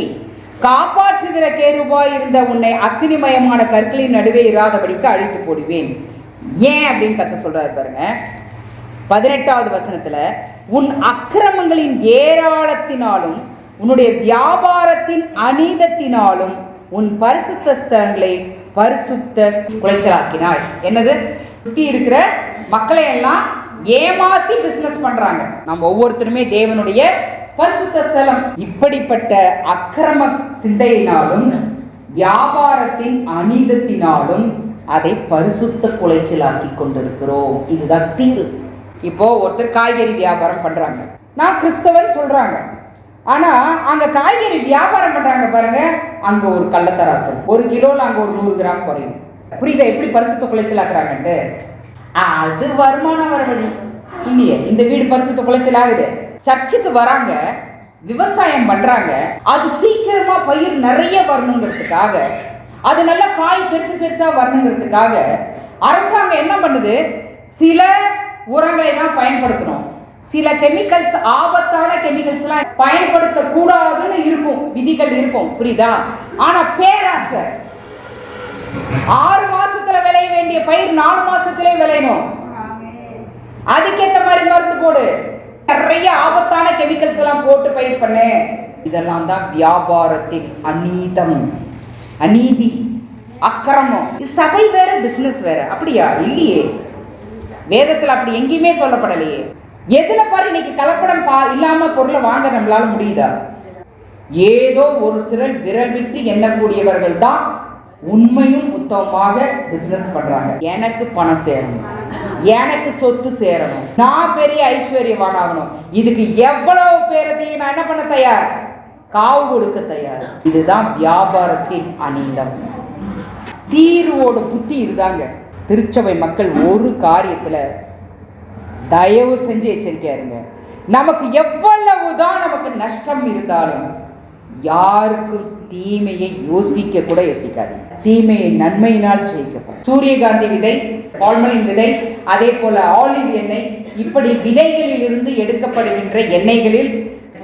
காப்பாற்றுகிற கேருபாய் இருந்த உன்னை அக்னிமயமான கற்களின் நடுவே இராதபடிக்கு அழித்து போடுவேன். ஏன் அப்படின்னு கர்த்தர் சொல்றாரு பாருங்க. 18வது வசனத்துல, உன் அக்கிரமங்களின் ஏராளத்தினாலும் உன்னுடைய வியாபாரத்தின் அநீதத்தினாலும் உன் பரிசுத்த ஸ்தலங்களை பரிசுத்த குலைச்சலாக்கினாய். என்னது? சுத்தி இருக்கிற மக்களை எல்லாம் ஏமாத்தி பிசினஸ் பண்றாங்க. நம்ம ஒவ்வொருத்தருமே தேவனுடைய பரிசுத்த ஸ்தலம். இப்படிப்பட்ட அக்கிரம சிந்தையினாலும் வியாபாரத்தின் அநீதத்தினாலும் அதை பரிசுத்த குலைச்சலாக்கி கொண்டிருக்கிறோம். இதுதான் தீர்வு. இப்போ ஒருத்தர் காய்கறி வியாபாரம் பண்றாங்க, நான் கிறிஸ்தவன் சொல்றாங்க, ஆனா அங்க காய்கறி வியாபாரம் பண்றாங்க பாருங்க, அங்க ஒரு கள்ளத்தராசு, 1 கிலோல அங்க ஒரு 100 கிராம் குறையும். புரியுதா எப்படி பரிசுத்த குலைச்சலாக்குறாங்கன்ட்டு? அது வருமானம் வர வழி இல்லையே. இந்த வீடு பரிசுத்த குலைச்சல் ஆகுது. சர்ச்சுக்கு வராங்க, விவசாயம் பண்றாங்க, அது சீக்கிரமா பயிர் நிறைய வரணுங்கிறதுக்காக, அது நல்ல காய் பெருசு பெருசா வரணுங்கிறதுக்காக அரசாங்கம் என்ன பண்ணுது? சில உரங்களை தான் பயன்படுத்தணும், சில கெமிக்கல்ஸ், ஆபத்தான கெமிக்கல்ஸ்லாம் பயன்படுத்த கூடாதுன்னு இருக்கும், விதிகள் இருக்கும். புரியுதா? ஆனா பேராசை, 6 மாசத்துல விளைய வேண்டிய பயிர் 4 மாசத்திலே விளையணும், அதுக்கேற்ற மாதிரி மருந்து போடு, நிறைய ஆபத்தான கெமிக்கல்ஸ் எல்லாம் போட்டு பயிர் பண்ணு. இதெல்லாம் தான் வியாபாரத்தின் அநீதம், அநீதி, அக்கிரமம். சபை வேற பிசினஸ் வேற. அப்படியா? இல்லையே, வேதத்தில் அப்படி எங்கேயுமே சொல்லப்படலையே. எதுல பாரு இன்னைக்கு கலப்படம் இல்லாம பொருளை வாங்க நம்மளால முடியுதா? ஏதோ ஒரு சிலர் விரல் விட்டு எண்ணக்கூடியவர்கள் தான் உண்மையும் உத்தமமாக பிசினஸ் பண்றாங்க. எனக்கு பணம் சேரணும், எனக்கு சொத்து சேரணும், நான் பெரிய ஐஸ்வர்யவான் ஆகணும், இதுக்கு எவ்வளவு பேரத்தையும் நான் என்ன பண்ண தயார்? காவு கொடுக்க தயார். இதுதான் வியாபாரத்தின் அநீதம். தீர்வோட புத்தி இதுதாங்க. திருச்சபை மக்கள் ஒரு காரியத்துல தயவு செஞ்சு எச்சரிக்கையா இருங்க. நமக்கு எவ்வளவுதான் நமக்கு நஷ்டம் இருந்தாலும் யாருக்கும் தீமையை யோசிக்க கூட யோசிக்காது. தீமையை நன்மையினால் ஜெயிக்கப்படும். சூரியகாந்தி விதை, பால்மலின் விதை, அதே போல ஆலிவ் எண்ணெய், இப்படி விதைகளில் இருந்து எடுக்கப்படுகின்ற எண்ணெய்களில்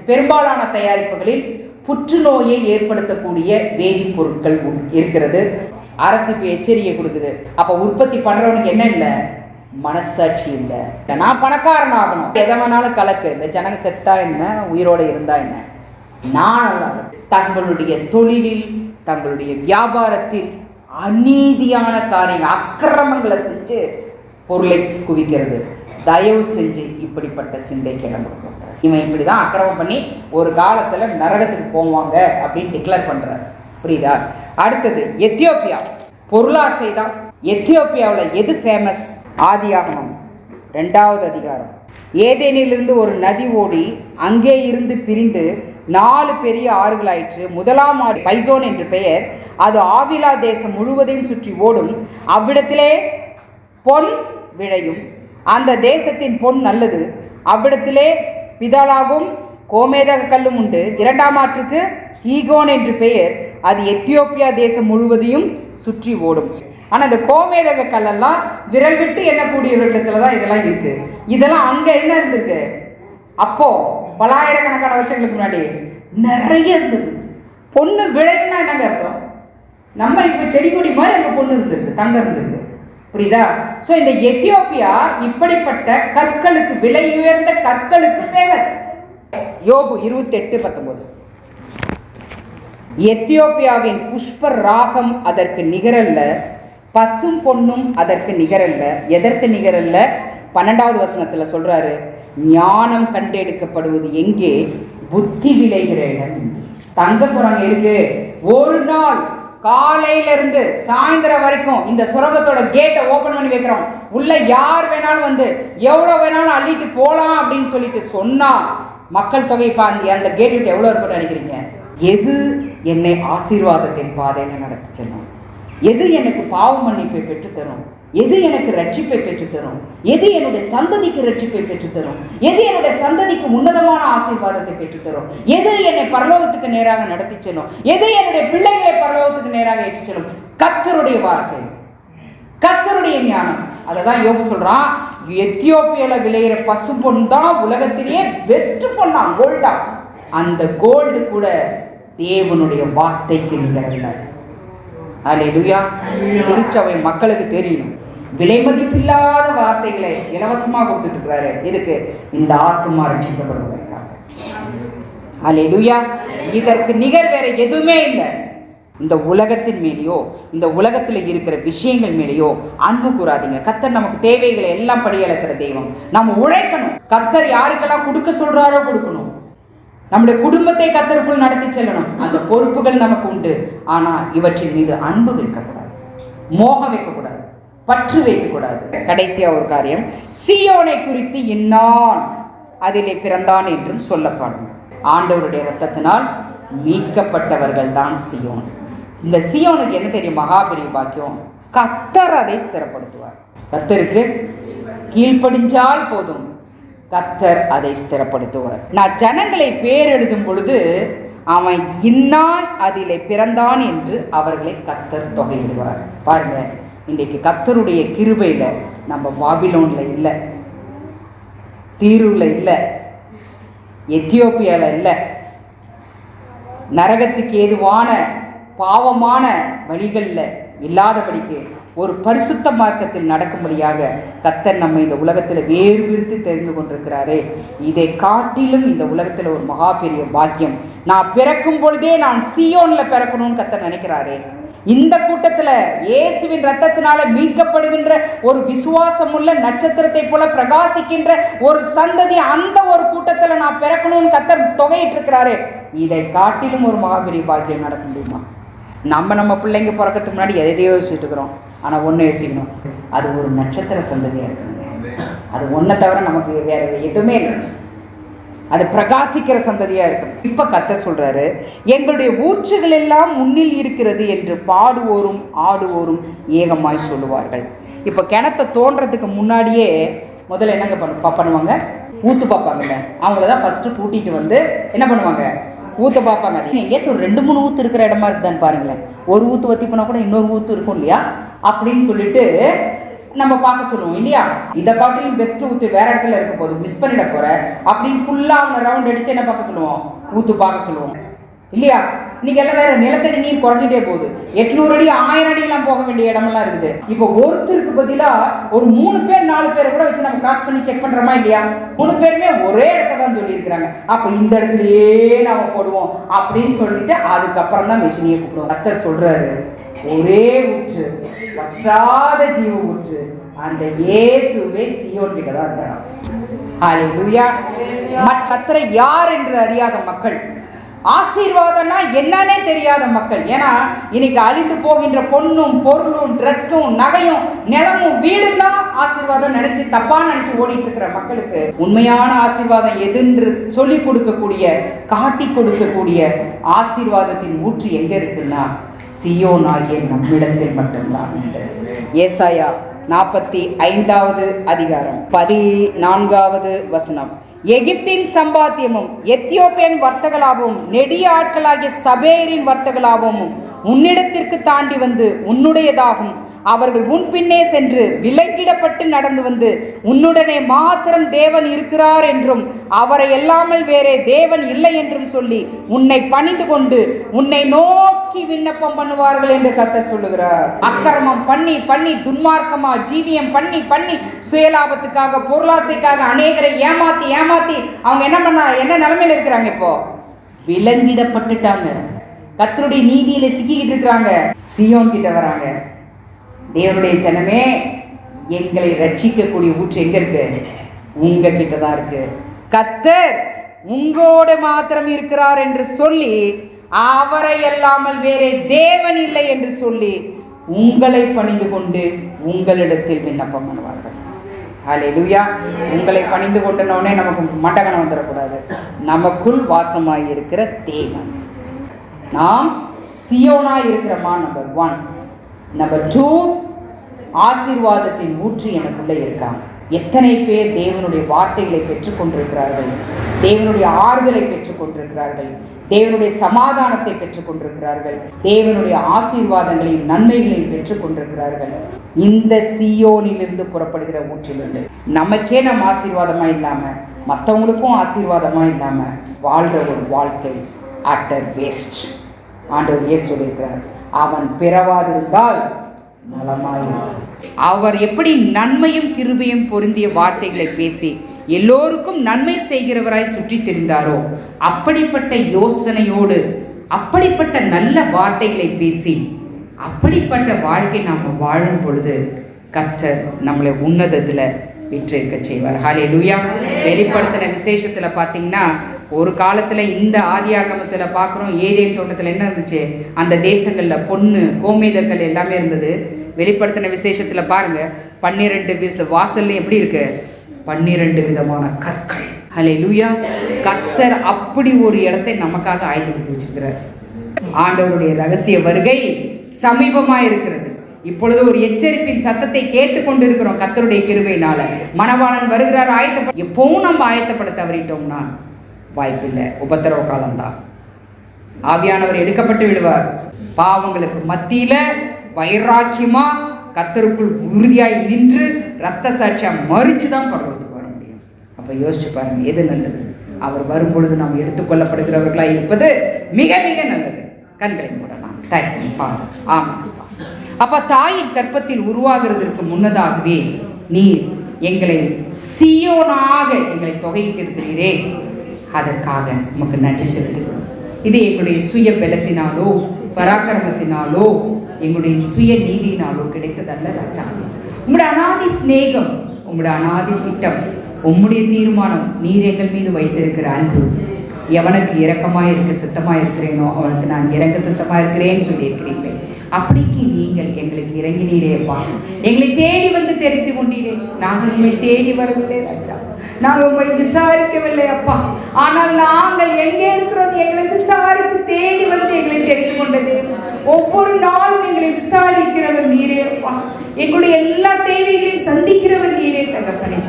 பெரும்பாலான தயாரிப்புகளில் புற்றுநோயை ஏற்படுத்தக்கூடிய வேதிப்பொருட்கள் இருக்கிறது. அரசு இப்போ எச்சரிக்கை கொடுக்குது. அப்ப உற்பத்தி பண்றவனுக்கு என்ன இல்லை? மனசாட்சி இல்லை. நான் பணக்காரன் ஆகணும், எதை வேணாலும் கலக்கு, இந்த ஜனங்க செத்தா என்ன, உயிரோடு இருந்தா என்ன, நான் தங்களுடைய தொழிலில், தங்களுடைய வியாபாரத்தில் அநீதியான காரியங்கள், அக்கிரமங்களை செஞ்சு பொருளை குவிக்கிறது. தயவு செஞ்சு இப்படிப்பட்ட சிந்தை கிளம்புறோம். இவன் இப்படி தான் அக்கிரமம் பண்ணி ஒரு காலத்தில் நரகத்துக்கு போவாங்க அப்படின்னு டிக்ளேர் பண்ணுறாரு. புரியுதா? அடுத்தது எத்தியோப்பியா. பொருளாசை தான். எத்தியோப்பியாவில் எது ஃபேமஸ்? ஆதியாகமம் 2வது அதிகாரம். ஏதேனிலிருந்து ஒரு நதி ஓடி அங்கே இருந்து பிரிந்து 4 பெரிய ஆறுகளாயிற்று. முதலாம் ஆறு பைசோன் என்று பெயர். அது ஆவிலா தேசம் முழுவதையும் சுற்றி ஓடும். அவ்விடத்திலே பொன் விளையும். அந்த தேசத்தின் பொன் நல்லது. அவ்விடத்திலே பிதாலாகும் கோமேதக கல்லும் உண்டு. 2ஆம் ஆற்றுக்கு ஈகோன் என்று பெயர். அது எத்தியோப்பியா தேசம் முழுவதையும் சுற்றி ஓடும். ஆனால் இந்த கோமேதக கல்லெல்லாம் விரல் விட்டு எண்ணக்கூடியவர்களிடத்துல தான் இதெல்லாம் இருக்கு. இதெல்லாம் அங்கே என்ன இருந்திருக்கு? அப்போ பலாயிரக்கணக்கான வருஷங்களுக்கு முன்னாடி நிறைய இருந்தது. பொண்ணு விளையும்னா என்னங்க அர்த்தம்? நம்ம இப்போ செடி கொடி மாதிரி அங்கே பொண்ணு இருந்திருக்கு, தங்கம் இருந்திருக்கு. புரியுதா? ஸோ இந்த எத்தியோப்பியா இப்படிப்பட்ட கற்களுக்கு, விலை உயர்ந்த கற்களுக்கு ஃபேமஸ். யோபு 28:19. எத்தியோப்பியாவின் புஷ்ப ராகம் அதற்கு நிகரல்ல, பசும் பொன்னும் அதற்கு நிகரல்ல. எதற்கு நிகரல்ல? 12வது வசனத்தில் சொல்றாரு, ஞானம் கண்டெடுக்கப்படுவது எங்கே, புத்தி விளைகிற இடம். தங்க சுரங்கம் இருக்கு. ஒரு நாள் காலையிலிருந்து சாயந்தரம் வரைக்கும் இந்த சுரங்கத்தோட கேட்டை ஓபன் பண்ணி வைக்கிறோம், உள்ள யார் வேணாலும் வந்து எவ்வளோ வேணாலும் அள்ளிட்டு போகலாம் அப்படின்னு சொல்லிட்டு சொன்னா மக்கள் தொகை பாந்தி அந்த கேட் விட்டு எவ்வளோ இருக்குன்னு நினைக்கிறீங்க? எது என்னை ஆசீர்வாதத்தின் பாதையில் நடத்தி செல்லும், எது எனக்கு பாவ மன்னிப்பை பெற்றுத்தரும், எது எனக்கு ரட்சிப்பை பெற்றுத்தரும், எது என்னுடைய சந்ததிக்கு ரட்சிப்பை பெற்றுத்தரும், எது என்னுடைய சந்ததிக்கு உன்னதமான ஆசீர்வாதத்தை பெற்றுத்தரும், எது என்னை பரலோகத்துக்கு நேராக நடத்தி செல்லும், எது என்னுடைய பிள்ளைகளை பரலோகத்துக்கு நேராக ஏற்றி செல்லும்? கர்த்தருடைய வார்த்தை, கர்த்தருடைய ஞானம். அதை தான் யோபு சொல்றான், எத்தியோப்பியால விளையிற பசு பொன் தான் உலகத்திலேயே பெஸ்ட் பொண்ணா, கோல்டா. அந்த கோல்டு கூட தேவனுடைய வார்த்தைக்கு நிகரல்ல. அல்லேலூயா. திருச்சபை மக்களுக்கு தெரியும், விலை மதிப்பில்லாத வார்த்தைகளை இலவசமாக கொடுத்துட்டு இருக்கிறாரு. எதுக்கு? இந்த ஆத்மா ரட்சிக்கப்படுவதற்காக. அல்லேலூயா. இதற்கு நிகர் வேற எதுவுமே இல்லை. இந்த உலகத்தின் மேலேயோ இந்த உலகத்தில் இருக்கிற விஷயங்கள் மேலேயோ அன்பு கூறாதீங்க. கர்த்தர் நமக்கு தேவைகளை எல்லாம் படியளக்கிற தெய்வம். நம்ம உழைக்கணும். கர்த்தர் யாருக்கெல்லாம் கொடுக்க சொல்றாரோ கொடுக்கணும். நம்முடைய குடும்பத்தை கர்த்தருக்குள் நடத்தி செல்லணும். அந்த பொறுப்புகள் நமக்கு உண்டு. ஆனால் இவற்றின் மீது அன்பு வைக்கக்கூடாது, மோகம் வைக்கக்கூடாது, பற்று வைக்கக்கூடாது. கடைசியாக ஒரு காரியம், சீயோனை குறித்து இன்னான் அதிலே பிறந்தான் என்றும் சொல்லப்படும். ஆண்டவருடைய இரத்தத்தினால் மீட்கப்பட்டவர்கள் தான் சீயோன். இந்த சீயோனுக்கு என்ன தெரியும்? மகாபெரிய பாக்கியம். கர்த்தர் அதை ஸ்திரப்படுத்துவார். கர்த்தருக்கு கீழ்ப்படிஞ்சால் போதும், கர்த்தர் அதை ஸ்திரப்படுத்துவார். நான் ஜனங்களை பேர் எழுதும் பொழுது அவன் இன்னான் அதிலே பிறந்தான் என்று அவர்களை கர்த்தர் தொகையிடுவார். பாருங்க, இன்றைக்கு கர்த்தருடைய கிருபையில் நம்ம பாபிலோனில் இல்லை, தீருவில் இல்லை, எத்தியோப்பியாவில் இல்லை, நரகத்துக்கு ஏதுவான பாவமான வழிகளில் இல்லாதபடிக்கு ஒரு பரிசுத்த மார்க்கத்தில் நடக்கும்படியாக கர்த்தர் நம்ம இந்த உலகத்தில் வேறு பிரித்து தெரிந்து கொண்டிருக்கிறாரே. இதை காட்டிலும் இந்த உலகத்தில் ஒரு மகா பெரிய பாக்கியம். நான் பிறக்கும் பொழுதே நான் சீயோனில் பிறக்கணும்னு கர்த்தர் நினைக்கிறாரே. இந்த கூட்டத்தில் இயேசுவின் இரத்தத்தினால மீட்கப்படுகின்ற ஒரு விசுவாசமுள்ள நட்சத்திரத்தை போல பிரகாசிக்கின்ற ஒரு சந்ததி, அந்த ஒரு கூட்டத்தில் நான் பிறக்கணும்னு கர்த்தர் தொகையிட்டு இருக்கிறாரே. இதை காட்டிலும் ஒரு மகாபெரிய பாக்கியம் நடக்க முடியுமா? நம்ம பிள்ளைங்க பிறக்கிறதுக்கு முன்னாடி எதையோ யோசிச்சுட்டு இருக்கிறோம். ஆனால் ஒன்று யோசிக்கணும், அது ஒரு நட்சத்திர சந்ததியாக இருக்குங்க. அது ஒன்றை தவிர நமக்கு வேற எதுவுமே இல்லை. அது பிரகாசிக்கிற சந்ததியாக இருக்கும். இப்போ கர்த்தர் சொல்கிறாரு, எங்களுடைய ஊற்றுகள் எல்லாம் முன்னில் இருக்கிறது என்று பாடுவோரும் ஆடுவோரும் ஏகமாய் சொல்லுவார்கள். இப்போ கிணத்தை தோன்றதுக்கு முன்னாடியே முதல்ல என்னங்க பண்ணுவாங்க? ஊற்று பார்ப்பாங்கல்ல. அவங்கள தான் ஃபஸ்ட்டு கூட்டிகிட்டு வந்து என்ன பண்ணுவாங்க? ஊற்ற பார்ப்பாங்க. அது எங்கேயாச்சும் ஒரு 2-3 ஊற்று இருக்கிற இடமா இருக்குதான்னு பாருங்களேன். ஒரு ஊற்று வற்றி போனால் கூட இன்னொரு ஊற்று இருக்கும் இல்லையா அப்படின்னு சொல்லிட்டு நம்ம பார்க்க சொல்லுவோம் இல்லையா. இதை காட்டிலும் பெஸ்ட் ஊற்று வேற இடத்துல இருக்க போது, மிஸ் பண்ணிட போற அப்படின்னு ஃபுல்லாக அவனை ரவுண்ட் அடிச்சு என்ன பார்க்க சொல்லுவோம்? ஊற்று பார்க்க சொல்லுவோம் இல்லையா. இன்னைக்கு எல்லாம் வேற நிலத்தடி நீர் குறைஞ்சிட்டே போகுது. 800 அடி 1000 அடியெல்லாம் போக வேண்டிய இடமெல்லாம் இருக்குது. இப்போ ஒருத்தருக்கு பதிலாக ஒரு 3 பேர் 4 பேரை கூட வச்சு நம்ம கிராஸ் பண்ணி செக் பண்றோமா இல்லையா? 3 பேருமே ஒரே இடத்த தான் சொல்லியிருக்கிறாங்க. அப்போ இந்த இடத்துலயே நாம போடுவோம் அப்படின்னு சொல்லிட்டு அதுக்கப்புறம் தான் மெஷினியை கூப்பிடுவோம். கர்த்தர் சொல்றாரு, ஒரே ஊற்று, வற்றாத ஜீவ ஊற்று, அந்த இயேசுவே சீயோன் கிட்ட தான் இருக்காங்க. ஹல்லேலூயா. கர்த்தரை யார் என்று அறியாத மக்கள், ஆசீர்வாதம்னா என்னன்னே தெரியாத மக்கள். ஏன்னா இன்னைக்கு அழிந்து போகின்ற பொண்ணும் பொருளும் ட்ரெஸ்ஸும் நகையும் நிலமும் வீடும் தான் ஆசீர்வாதம் நினைச்சு தப்பா நினைச்சு ஓடிட்டு இருக்கிற மக்களுக்கு உண்மையான ஆசீர்வாதம் எதுன்று சொல்லி கொடுக்கக்கூடிய, காட்டி கொடுக்கக்கூடிய ஆசீர்வாதத்தின் ஊற்று எங்க இருக்குன்னா சீயோன் ஆகிய நம்மிடத்தில் மட்டும்தான். ஏசாயா 45வது அதிகாரம் 14வது வசனம். எகிப்தின் சம்பாத்தியமும் எத்தியோப்பியன் வர்த்தகலாகவும் நெடிய ஆட்களாகிய சபேரின் வர்த்தகலாகவும் உன்னிடத்திற்கு தாண்டி வந்து உன்னுடையதாகும். அவர்கள் உன் பின்னே சென்று விலங்கிடப்பட்டு நடந்து வந்து உன்னுடனே மாத்திரம் தேவன் இருக்கிறார் என்றும் அவரை எல்லாமல் வேறே தேவன் இல்லை என்றும் சொல்லி உன்னை பணிந்து கொண்டு உன்னை நோக்கி விண்ணப்பம் பண்ணுவார்கள் என்று கர்த்தர் சொல்லுகிறார். அக்கிரமம் பண்ணி பண்ணி துன்மார்க்கமா ஜீவியம் பண்ணி பண்ணி சுயலாபத்துக்காக பொருளாசைக்காக அநேகரை ஏமாத்தி ஏமாத்தி அவங்க என்ன நிலைமையில இருக்கிறாங்க? இப்போ விலங்கிடப்பட்டுட்டாங்க. கர்த்தருடைய நீதியில சிக்கிக்கிட்டு இருக்கிறாங்க. சீயோன் கிட்ட வராங்க. தேவனுடைய ஜனமே, எங்களை ரட்சிக்கக்கூடிய ஊற்று எங்க இருக்கு? உங்க கிட்ட தான் இருக்கு. கர்த்தர் உங்களோடு மாத்திரம் இருக்கிறார் என்று சொல்லி அவரை அல்லாமல் வேறே தேவன் இல்லை என்று சொல்லி உங்களை பணிந்து கொண்டு உங்களிடத்தில் விண்ணப்பம் பண்ணுவார்கள். ஹல்லேலூயா. உங்களை பணிந்து கொண்டனோடனே நமக்கு மட்டகணம் வந்துடக்கூடாது. நமக்குள் வாசமாய் இருக்கிற தேவன். நாம் சியோனாய் இருக்கிறோமா? நம்பர் 1. நம்பர் 2, ஆசீர்வாதத்தின் ஊற்று எனக்குள்ளே இருக்காங்க. எத்தனை பேர் தேவனுடைய வார்த்தைகளை பெற்றுக்கொண்டிருக்கிறார்கள், தேவனுடைய ஆறுதலை பெற்றுக்கொண்டிருக்கிறார்கள், தேவனுடைய சமாதானத்தை பெற்றுக்கொண்டிருக்கிறார்கள், தேவனுடைய ஆசீர்வாதங்களையும் நன்மைகளையும் பெற்றுக்கொண்டிருக்கிறார்கள். இந்த சீயோனிலிருந்து புறப்படுகிற ஊற்றிலிருந்து நமக்கே நம்ம ஆசீர்வாதமாக இல்லாமல் மற்றவங்களுக்கும் ஆசீர்வாதமாக இல்லாமல் வாழ்கிற ஒரு வாழ்க்கை அட்டர் வேஸ்ட். ஆண்டவர் இயேசு சொல்லியிருக்கிறார், அவன் பிறவாதிருந்தால் நலமாயிருக்கும். அவர் எப்படி நன்மையும் கிருபையும் பொருந்திய வார்த்தைகளை பேசி எல்லோருக்கும் நன்மை செய்கிறவராய் சுற்றி திரிந்தாரோ அப்படிப்பட்ட யோசனையோடு அப்படிப்பட்ட நல்ல வார்த்தைகளை பேசி அப்படிப்பட்ட வாழ்க்கை நாம் வாழும் பொழுது கர்த்தர் நம்மளை உன்னதத்தில் விற்றிருக்க செய்வார். ஹல்லேலூயா. வெளிப்படுத்தின விசேஷத்தில் பார்த்தீங்கன்னா ஒரு காலத்தில் இந்த ஆதியாகமத்தில் பார்க்குறோம், ஏதேன் தோட்டத்தில் என்ன இருந்துச்சு? அந்த தேசங்களில் பொண்ணு கோமேதக்கல் எல்லாமே இருந்தது. வெளிப்படுத்தின விசேஷத்தில் பாருங்கள், 12 வாசல்ல எப்படி இருக்கு? 12 விதமான கற்கள். ஹல்லேலூயா. கர்த்தர் அப்படி ஒரு இடத்தை நமக்காக ஆயத்தப்படுத்தி வச்சிருக்கிறார். ஆண்டவருடைய ரகசிய வருகை சமீபமாக இருக்கிறது. இப்பொழுது ஒரு எச்சரிப்பின் சத்தத்தை கேட்டுக்கொண்டு இருக்கிறோம். கர்த்தருடைய கிருபையினால மணவாளன் வருகிறார். எப்பவும் நம்ம ஆயத்தப்பட தவறிட்டோம்னா வாய்ப்பில்லை, உபத்திரவ காலம்தான். ஆவியானவர் எடுக்கப்பட்டு விடுவார். பாவங்களுக்கு மத்தியில வைராக்கியமா கர்த்தருக்குள் உறுதியாய் நின்று ரத்த சாட்சியா மறிச்சு தான் பரலோகத்துக்கு வர முடியும். அப்ப யோசிச்சு பாருங்க, எது நல்லது? அவர் வரும்பொழுது நாம் எடுத்துக்கொள்ளப்படுகிறவர்களா இருப்பது மிக மிக நல்லது. கண்களை மூடலாம். ஆமாம். அப்ப தாயின் கற்பத்தில் உருவாகிறதற்கு முன்னதாகவே நீர் எங்களை சீயோனாக எங்களை தொகையிட்டிருக்கிறீரே, அதற்காக உமக்கு நன்றி செலுத்துகிறோம். இது எங்களுடைய சுய பலத்தினாலோ பராக்கிரமத்தினாலோ எங்களுடைய சுய நீதியினாலோ கிடைத்ததல்ல ராஜா. உங்களுடைய அநாதி சிநேகம், உங்களுடைய அநாதி திட்டம், உம்முடைய தீர்மானம், நீர் எங்கள் மீது வைத்திருக்கிற அன்பு. எவனுக்கு இரக்கமாக இருக்க சித்தமாக இருக்கிறேனோ அவனுக்கு நான் இறங்க சித்தமாக இருக்கிறேன்னு சொல்லியிருக்கிறீங்களே, அப்படிக்கு நீங்கள் எங்களுக்கு இறங்கினீரேப்பா. எங்களை தேடி வந்து தெரிந்து கொண்டீரே. நாங்கள் உண்மை தேடி வரவில்லை ராஜா, நாங்கள் உண்மை விசாரிக்கவில்லை அப்பா. ஆனால் நாங்கள் எங்கே இருக்கிறோம் எங்களை விசாரித்து தேடி வந்து எங்களை தெரிந்து கொண்டது. ஒவ்வொரு நாளும் எங்களை விசாரிக்கிறவர் நீரே அப்பா. எங்களுடைய எல்லா தேவைகளையும் சந்திக்கிறவர் நீரே தகப்பனே.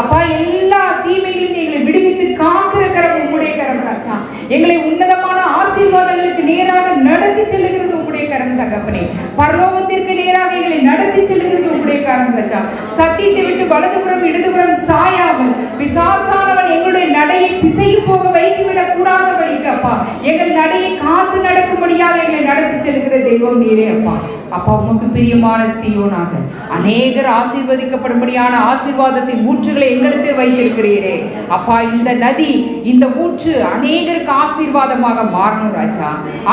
அப்பா, எல்லா தீமைகளையும் எங்களை விடுவித்து காக்கிற கரம் உங்களுடைய கரம் ராஜா. எங்களை உன்னதமான ஆசீர்வாதங்களுக்கு நேராக நடத்தி செல்லுகிறது உங்களுடைய கரம் தகப்பனே. பரலோகத்திற்கு நேராக எங்களை நடத்தி செல்லுகிறது உங்களுடைய கரம் ராஜா. சத்தியத்தை விட்டு வலதுபுறம் இடதுபுறம் சாயாமல் பிசாசானவன் எங்களுடைய நடையை பிசையி போக வைத்துவிடக் கூடாதபடிக்கு அப்பா எங்கள் நடையை காத்து நடக்கும்படியாக எங்களை நடத்தி செல்லுகிற தெய்வம் நீரே அப்பா. அப்பா, உமக்கு பிரியமான சீயோனாக அநேகர் ஆசீர்வதிக்கப்படும்படியான ஆசீர்வாதத்தின் ஊற்றுகளை எங்களிடத்தில் வைத்திருக்கிறீரே அப்பா. இந்த நதி, இந்த ஊற்று அநேகருக்கு ஆசீர்வாதமாக மாறணும் ராஜா.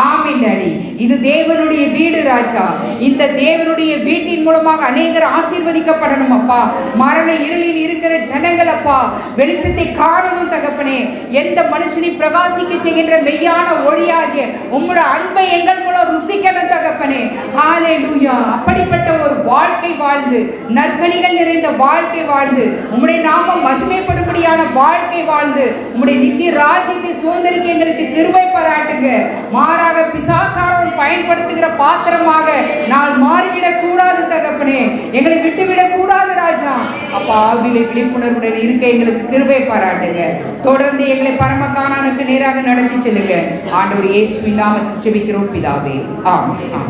ஆமென் டாடி. இது தேவனுடைய வீடு ராஜா. இந்த தேவனுடைய வீட்டின் மூலமாக அநேகர் ஆசீர்வதிக்கப்படணும் அப்பா. மரண இருளில் இருக்கிற ஜனங்கள் அப்பா வெளிச்சத்தை காணணும் தகப்பனே. எந்த மனுஷனை பிரகாசிக்க செய்கின்ற மெய்யான ஒளியாகிய உம்முடைய அன்பை எங்கள் மூலம் ருசிக்கணும் தகப்பனே. ஹல்லேலூயா. அப்படிப்பட்ட ஒரு வாழ்க்கை வாழ்ந்து, நற்கனிகள் நிறைந்த வாழ்க்கை வாழ்ந்து, உம்முடைய நாமம் மகிமைப்படும்படியான வாழ்க்கை வாழ்ந்து, உம்முடைய நித்திய ராஜ்யத்தை சுதந்திரிக்க எங்களுக்கு கிருபை பாராட்டுங்க. மாறாக பிசாசாரன் பயன்படுத்துகிற பாத்திரமாக நான் மாறிவிடக் கூடாது தகப்பனே. எங்களை விட்டுவிடக் கூடாது ராஜா. அப்பா, ஆவிலே விழிப்புணர்வுடன் இருக்க எங்களுக்கு கிருபை பாராட்டுங்க. தொடர்ந்து எங்களை பரம கானானுக்கு நேராக நடத்தி செல்லுங்க. ஆண்டவர் இயேசுவின் நாமத்தில் ஜெபிக்கிறோம் பிதாவே. ஆமென்.